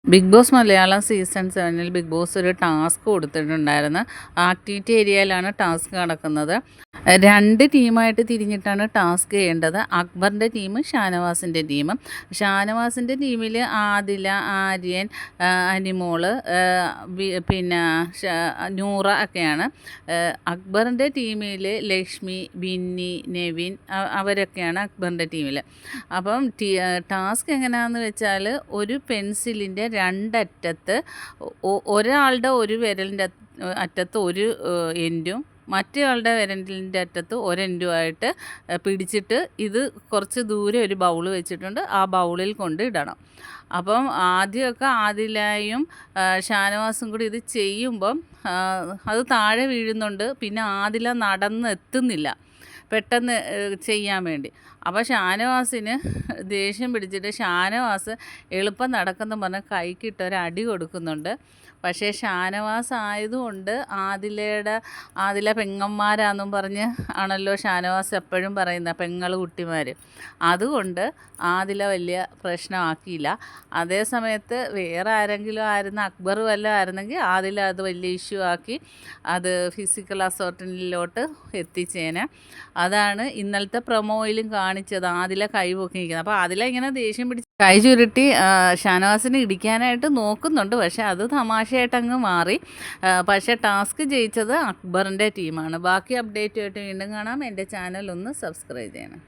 Big Boss Malayalam season 7-ൽ Bigg Boss ഒരു task കൊടുത്തിട്ടുണ്ടായിരുന്നു. ആക്ടിവിറ്റി ഏരിയയിലാണ് ടാസ്ക് നടക്കുന്നത്. 2 ടീമായിട്ട് തിരിഞ്ഞിട്ടാണ് ടാസ്ക് ചെയ്യേണ്ടത്. അക്ബറിൻ്റെ ടീം, ഷാനവാസിൻ്റെ ടീം. ഷാനവാസിൻ്റെ ടീമിൽ ആദില, ആര്യൻ, അനിമോള്, പിന്നെ നൂറ ഒക്കെയാണ്. അക്ബറിൻ്റെ ടീമിൽ ലക്ഷ്മി, ബിന്നി, നെവിൻ അവരൊക്കെയാണ് അക്ബറിൻ്റെ ടീമിൽ. അപ്പം ടാസ്ക് എങ്ങനെയാണെന്ന് വെച്ചാൽ, ഒരു പെൻസിലിൻ്റെ രണ്ടറ്റത്ത് ഒരാളുടെ ഒരു വിരലിൻ്റെ അറ്റത്ത് ഒരു എൻഡും മറ്റേയാളുടെ വിരലിൻ്റെ അറ്റത്ത് ഒരെൻഡുമായിട്ട് പിടിച്ചിട്ട് ഇത് കുറച്ച് ദൂരെ ഒരു ബൗള് വെച്ചിട്ടുണ്ട്, ആ ബൗളിൽ കൊണ്ട് ഇടണം. അപ്പം ആദ്യമൊക്കെ ആദിലയും ഷാനവാസും കൂടി ഇത് ചെയ്യുമ്പം അത് താഴെ വീഴുന്നുണ്ട്. പിന്നെ ആദില നടന്നെത്തുന്നില്ല പെട്ടെന്ന് ചെയ്യാൻ വേണ്ടി. അപ്പോൾ ഷാനവാസിന് ദേഷ്യം പിടിച്ചിട്ട് ഷാനവാസ് എളുപ്പം നടക്കുന്നു പറഞ്ഞ് കൈക്കിട്ട് ഒരു അടി കൊടുക്കുന്നുണ്ട്. പക്ഷേ ഷാനവാസ് ആയതുകൊണ്ട് ആദില പെങ്ങന്മാരാന്നും പറഞ്ഞ് ആണല്ലോ ഷാനവാസ് എപ്പോഴും പറയുന്നത്, പെങ്ങൾ കുട്ടിമാർ. അതുകൊണ്ട് ആദില വലിയ പ്രശ്നമാക്കിയില്ല. അതേ സമയത്ത് വേറെ ആരെങ്കിലും ആയിരുന്നു, അക്ബർ വല്ലതും ആയിരുന്നെങ്കിൽ ആദില അത് വലിയ ഇഷ്യൂ ആക്കി അത് ഫിസിക്കൽ അസോർട്ടിലോട്ട് എത്തിച്ചേനെ. അതാണ് ഇന്നലത്തെ പ്രൊമോയിലും കാണിച്ചത്, ആദില കൈ പൊക്കി നിൽക്കുന്നത്. അപ്പോൾ ആദില ഇങ്ങനെ ദേഷ്യം പിടിച്ച് കൈ ചുരുട്ടി ഷാനവാസിനെ ഇടിക്കാനായിട്ട് നോക്കുന്നുണ്ട്. പക്ഷേ അത് തമാശയായിട്ടങ്ങ് മാറി. പക്ഷേ ടാസ്ക് ജയിച്ചത് അക്ബറിൻ്റെ ടീമാണ്. ബാക്കി അപ്ഡേറ്റുമായിട്ട് വീണ്ടും കാണാം. എൻ്റെ ചാനൽ ഒന്ന് സബ്സ്ക്രൈബ് ചെയ്യണം.